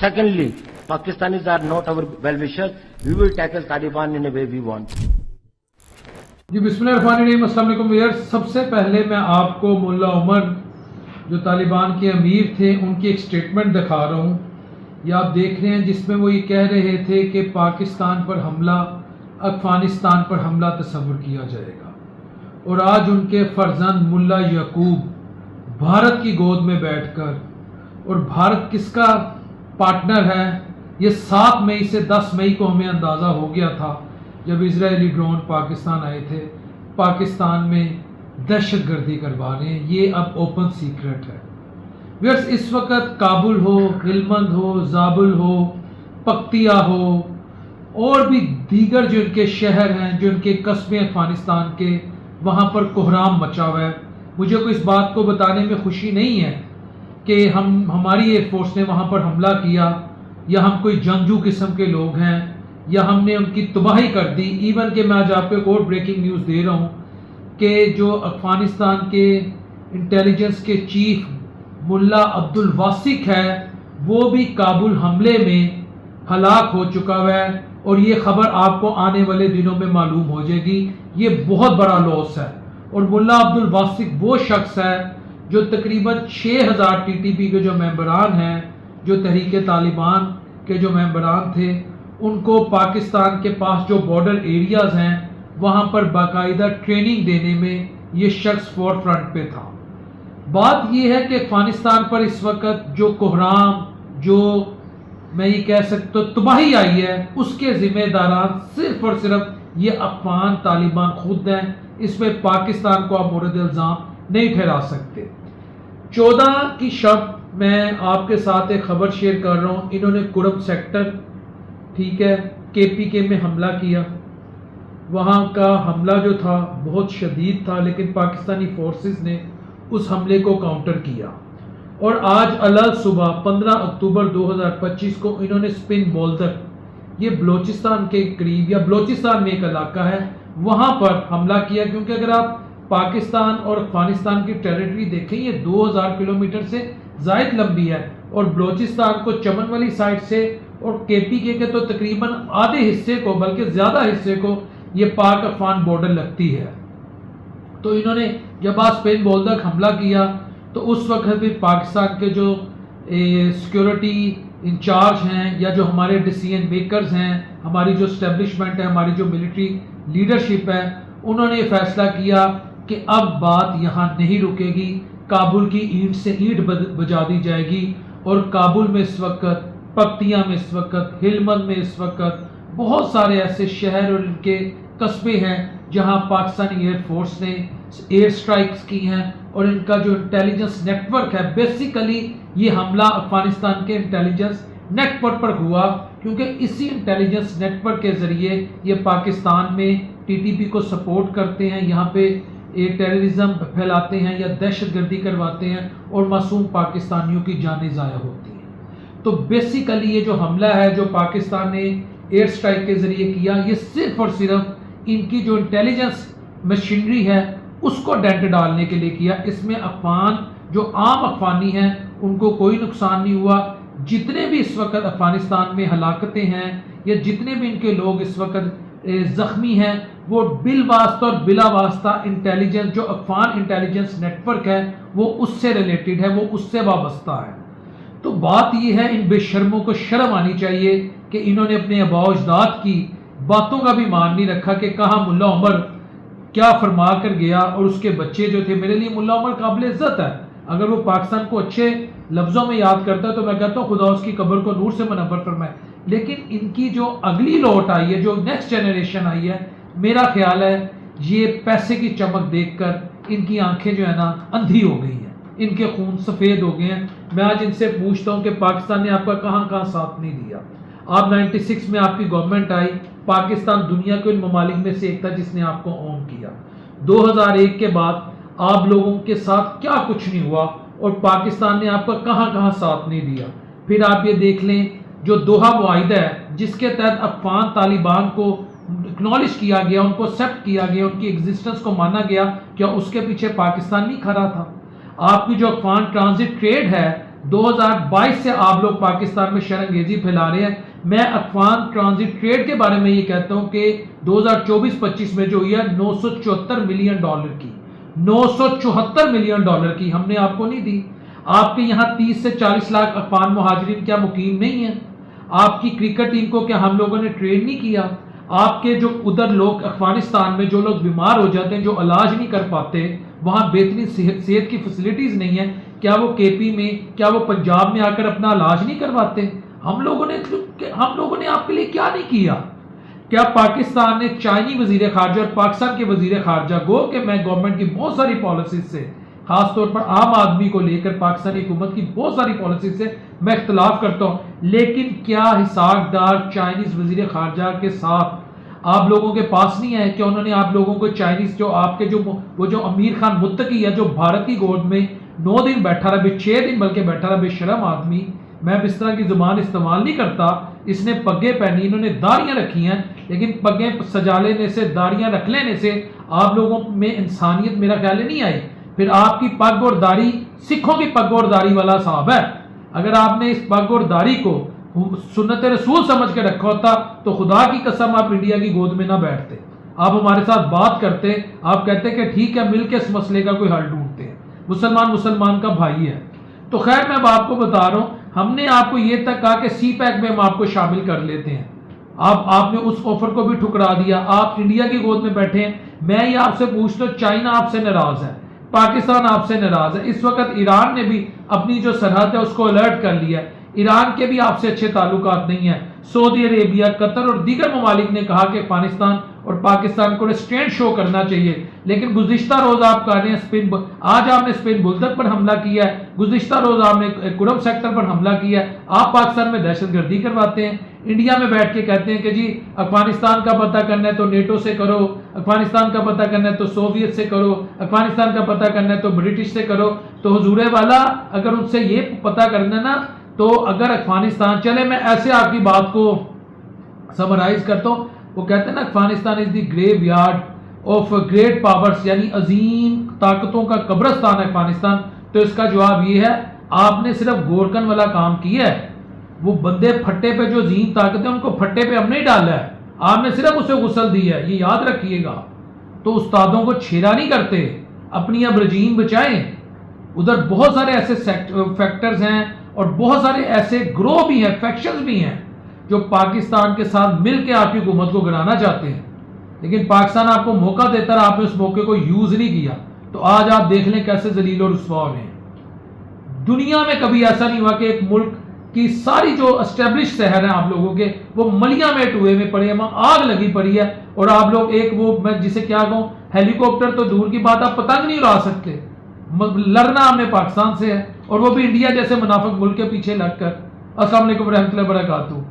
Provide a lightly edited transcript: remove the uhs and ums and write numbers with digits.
Secondly, Pakistanis are not our well-wishers. We will tackle Taliban in a way we want. جی बिस्मिल्लाहिर्रहमानिर्रहीम। अस्सलाम वालेकुम viewers. सबसे पहले मैं आपको मुल्ला उमर जो तालिबान के अमीर थे उनकी एक स्टेटमेंट दिखा रहा हूँ। ये आप देख रहे हैं जिसमें वो ये कह रहे थे कि पाकिस्तान पर हमला अफगानिस्तान पर हमला तस्वुर किया जाएगा, और आज उनके फर्जंद मुल्ला याकूब भारत की गोद में बैठकर, और भारत किसका पार्टनर है ये 7 मई से 10 मई को हमें अंदाज़ा हो गया था जब इजरायली ड्रोन पाकिस्तान आए थे। पाकिस्तान में दहशत गर्दी करवा रहे हैं, ये अब ओपन सीक्रेट है व्यूअर्स। इस वक्त काबुल हो, हेलमंद हो, जाबुल हो, पक्तिया हो और भी दीगर जो इनके शहर हैं, जो इनके कस्बे अफगानिस्तान के, वहाँ पर कोहराम मचा हुआ है। मुझे कोई इस बात को बताने में खुशी नहीं है कि हमारी एयरफोर्स ने वहाँ पर हमला किया या हम कोई जंगजू किस्म के लोग हैं या हमने उनकी तबाही कर दी। इवन कि मैं आज आपको एक और ब्रेकिंग न्यूज़ दे रहा हूँ कि जो अफगानिस्तान के इंटेलिजेंस के चीफ मुल्ला अब्दुल वासिक है वो भी काबुल हमले में हलाक हो चुका है, और ये खबर आपको आने वाले दिनों में मालूम हो जाएगी। ये बहुत बड़ा लॉस है। और मुल्ला अब्दुल वासिक वो शख्स है जो तकरीबन 6000 टीटीपी के जो मेंबरान हैं, जो तहरीक तालिबान के जो मेंबरान थे, उनको पाकिस्तान के पास जो बॉर्डर एरियाज़ हैं वहाँ पर बाकायदा ट्रेनिंग देने में ये शख्स फोर फ्रंट पे था। बात ये है कि अफगानिस्तान पर इस वक्त जो कोहराम, जो मैं ये कह सकता हूँ तबाही आई है, उसके ज़िम्मेदारान सिर्फ और सिर्फ ये अफगान तालिबान खुद हैं। इसमें पाकिस्तान को आप मोरद इल्ज़ाम नहीं ठहरा सकते। 14 की शब मैं आपके साथ एक खबर शेयर कर रहा हूँ। इन्होंने कुरम सेक्टर, ठीक है, KPK में हमला किया। वहाँ का हमला जो था बहुत शदीद था, लेकिन पाकिस्तानी फोर्सेस ने उस हमले को काउंटर किया। और आज अलग सुबह 15 अक्टूबर 2025 को इन्होंने स्पिन बोल्दर, ये बलोचिस्तान के करीब या बलोचिस्तान में एक इलाका है, वहाँ पर हमला किया। क्योंकि अगर आप पाकिस्तान और अफगानिस्तान की टेरिटरी देखें, ये 2000 किलोमीटर से ज़ायद लंबी है, और बलोचिस्तान को चमन वाली साइड से और KPK के तो तकरीबन आधे हिस्से को, बल्कि ज़्यादा हिस्से को ये पाक अफगान बॉर्डर लगती है। तो इन्होंने जब आज स्पेन बोल्दक हमला किया तो उस वक्त भी पाकिस्तान के जो सिक्योरिटी इंचार्ज हैं या जो हमारे डिसीजन मेकर्स हैं, हमारी जो स्टैब्लिशमेंट है, हमारी जो मिलिट्री लीडरशिप है, उन्होंने ये फैसला किया कि अब बात यहाँ नहीं रुकेगी। काबुल की ईंट से ईंट बजा दी जाएगी। और काबुल में इस वक्त, पक्तिया में इस वक्त, हेलमंद में इस वक्त बहुत सारे ऐसे शहर और इनके कस्बे हैं जहां पाकिस्तानी एयरफोर्स ने एयर स्ट्राइक्स की हैं। और इनका जो इंटेलिजेंस नेटवर्क है, बेसिकली ये हमला अफगानिस्तान के इंटेलिजेंस नेटवर्क पर हुआ, क्योंकि इसी इंटेलिजेंस नेटवर्क के ज़रिए ये पाकिस्तान में TTP को सपोर्ट करते हैं, यहाँ पे टेररिज्म फैलाते हैं या दहशत गर्दी करवाते हैं, और मासूम पाकिस्तानियों की जानें ज़ाया होती हैं। तो बेसिकली ये जो हमला है जो पाकिस्तान ने एयर स्ट्राइक के ज़रिए किया, ये सिर्फ और सिर्फ इनकी जो इंटेलिजेंस मशीनरी है उसको डेंट डालने के लिए किया। इसमें अफगान जो आम अफगानी हैं उनको कोई नुकसान नहीं हुआ। जितने भी इस वक्त अफगानिस्तान में हलाकतें हैं या जितने भी इनके लोग इस वक्त ज़ख्मी हैं, वो बिल वास्ता और बिला वास्ता इंटेलिजेंस, जो अफगान इंटेलिजेंस नेटवर्क है वो उससे रिलेटेड है, वो उससे वाबस्ता है। तो बात ये है, इन बेशर्मों को शर्म आनी चाहिए कि इन्होंने अपने आबाओ अजदाद की बातों का भी मान नहीं रखा कि कहाँ मुल्ला उमर क्या फरमा कर गया, और उसके बच्चे जो थे। मेरे लिए मुल्ला उमर काबिल इज्जत है। अगर वो पाकिस्तान को अच्छे लफ्ज़ों में याद करता है तो मैं कहता हूँ खुदा उसकी कब्र को नूर से मुनव्वर फरमाए। लेकिन इनकी जो अगली लौट आई है, जो नेक्स्ट जनरेशन आई है, मेरा ख्याल है ये पैसे की चमक देखकर इनकी आंखें जो है ना अंधी हो गई हैं, इनके खून सफ़ेद हो गए हैं। मैं आज इनसे पूछता हूँ कि पाकिस्तान ने आपका कहाँ कहाँ साथ नहीं दिया। आप 96 में आपकी गवर्नमेंट आई, पाकिस्तान दुनिया के उन ममालिक में से एक था जिसने आपको ऑन किया। 2001 के बाद आप लोगों के साथ क्या कुछ नहीं हुआ, और पाकिस्तान ने आपका कहाँ कहाँ साथ नहीं दिया। फिर आप ये देख लें, जो दोहा मुआहिदा है जिसके तहत अफगान तालिबान को एक्नॉलेज किया गया, उनको एक्सेप्ट किया गया, उनकी एग्जिस्टेंस को माना गया, क्या उसके पीछे पाकिस्तान नहीं खड़ा था? आपकी जो अफगान ट्रांजिट ट्रेड है 2022 سے آپ لوگ پاکستان میں شرح انگیزی پھیلا رہے ہیں. میں افغان ٹرانزٹ ٹریڈ کے بارے میں یہ کہتا ہوں کہ 2024-25 میں جو ہوئی ہے $974 ملین کی $974 ملین کی ہم نے آپ کو نہیں دی. آپ کے یہاں 30 سے 40 لاکھ افغان مہاجرین کیا مقیم نہیں ہیں؟ آپ کی کرکٹ ٹیم کو کیا ہم لوگوں نے ٹرین نہیں کیا؟ آپ کے جو ادھر لوگ افغانستان میں جو لوگ بیمار ہو جاتے ہیں، جو علاج نہیں کر پاتے، وہاں بہترین صحت کی فیسلٹیز نہیں ہیں، کیا وہ کے پی میں، کیا وہ پنجاب میں آ کر اپنا علاج نہیں کرواتے؟ ہم لوگوں نے آپ کے لیے کیا نہیں کیا؟ کیا پاکستان نے چائنی وزیر خارجہ اور پاکستان کے وزیر خارجہ، گو کہ میں گورنمنٹ کی بہت ساری پالیسیز سے، خاص طور پر عام آدمی کو لے کر پاکستانی حکومت کی بہت ساری پالیسیز سے میں اختلاف کرتا ہوں، لیکن کیا حساب دار چائنیز وزیر خارجہ کے ساتھ آپ لوگوں کے پاس نہیں ہے کہ انہوں نے آپ لوگوں کو چائنیز جو آپ کے جو امیر خان متقی ہے، جو بھارت کی گود میں 9 دن بیٹھا رہا، 6 دن بلکہ بیٹھا رہا، بے شرم آدمی، میں اب اس طرح کی زبان استعمال نہیں کرتا، اس نے پگیں پہنی، انہوں نے داڑیاں رکھی ہیں، لیکن پگیں سجا لینے سے، داڑیاں رکھ لینے سے آپ لوگوں میں انسانیت میرا خیال نہیں آئی. پھر آپ کی پگ اور داڑھی سکھوں کی پگ اور داڑھی والا صاحب ہے. اگر آپ نے اس پگ اور داڑھی کو سنت رسول سمجھ کے رکھا ہوتا تو خدا کی قسم آپ انڈیا کی گود میں نہ بیٹھتے. آپ ہمارے ساتھ بات کرتے، آپ کہتے کہ ٹھیک ہے مل کے اس مسئلے کا کوئی حل ڈھونڈتے ہیں، مسلمان کا بھائی ہے. تو خیر میں اب آپ کو بتا رہا ہوں، ہم نے آپ کو یہ تک کہا کہ سی پیک میں ہم آپ کو شامل کر لیتے ہیں. آپ نے اس آفر کو بھی ٹھکرا دیا، آپ انڈیا کی گود میں بیٹھے ہیں. میں یہ آپ سے پوچھتا ہوں، چائنا آپ سے ناراض ہے، پاکستان آپ سے ناراض ہے، اس وقت ایران نے بھی اپنی جو سرحد ہے اس کو الرٹ کر لیا ہے، ایران کے بھی آپ سے اچھے تعلقات نہیں ہیں. سعودی عربیہ، قطر اور دیگر ممالک نے کہا کہ افغانستان اور پاکستان کو ریسٹرینٹ شو کرنا چاہیے، لیکن گزشتہ روز آپ کہہ رہے ہیں آج آپ نے اسپین بلدک پر حملہ کیا ہے، گزشتہ روز آپ نے کرم سیکٹر پر حملہ کیا ہے. آپ پاکستان میں دہشت گردی کرواتے ہیں، انڈیا میں بیٹھ کے کہتے ہیں کہ جی افغانستان کا پتہ کرنا ہے تو نیٹو سے کرو، افغانستان کا پتہ کرنا ہے تو سوویت سے کرو، افغانستان کا پتہ کرنا ہے تو برٹش سے کرو. تو حضور والا اگر ان سے یہ پتہ کرنا ہے نا، تو اگر افغانستان چلے، میں ایسے آپ کی بات کو سمرائز کرتا ہوں، وہ کہتے ہیں نا افغانستان از دی گریو یارڈ آف گریٹ پاورز، یعنی عظیم طاقتوں کا قبرستان ہے افغانستان. تو اس کا جواب یہ ہے، آپ نے صرف گورکن والا کام کیا ہے. وہ بندے پھٹے پہ جو عظیم طاقت ہے ان کو پھٹے پہ ہم نہیں ڈالا ہے، آپ نے صرف اسے غسل دیا ہے، یہ یاد رکھیے گا. تو استادوں کو چھیڑا نہیں کرتے، اپنی اب رجیم بچائیں. ادھر بہت سارے ایسے فیکٹرز ہیں اور بہت سارے ایسے گروہ بھی ہیں، فیکشنز بھی ہیں جو پاکستان کے ساتھ مل کے آپ کی حکومت کو گرانا چاہتے ہیں. لیکن پاکستان آپ کو موقع دیتا رہا، آپ نے اس موقع کو یوز نہیں کیا. تو آج آپ دیکھ لیں کیسے ذلیل اور رسوا ہو رہے ہیں. دنیا میں کبھی ایسا نہیں ہوا کہ ایک ملک کی ساری جو اسٹیبلش شہر ہیں آپ لوگوں کے، وہ ملیاں میں ٹوئے میں پڑے ہیں، وہاں آگ لگی پڑی ہے، اور آپ لوگ ایک وہ میں جسے کیا کہوں، ہیلی کاپٹر تو دور کی بات، آپ پتنگ نہیں اڑا سکتے. لڑنا ہم نے پاکستان سے ہے، اور وہ بھی انڈیا جیسے منافق ملک کے پیچھے لگ کر. السلام علیکم ورحمۃ اللہ وبرکاتہ.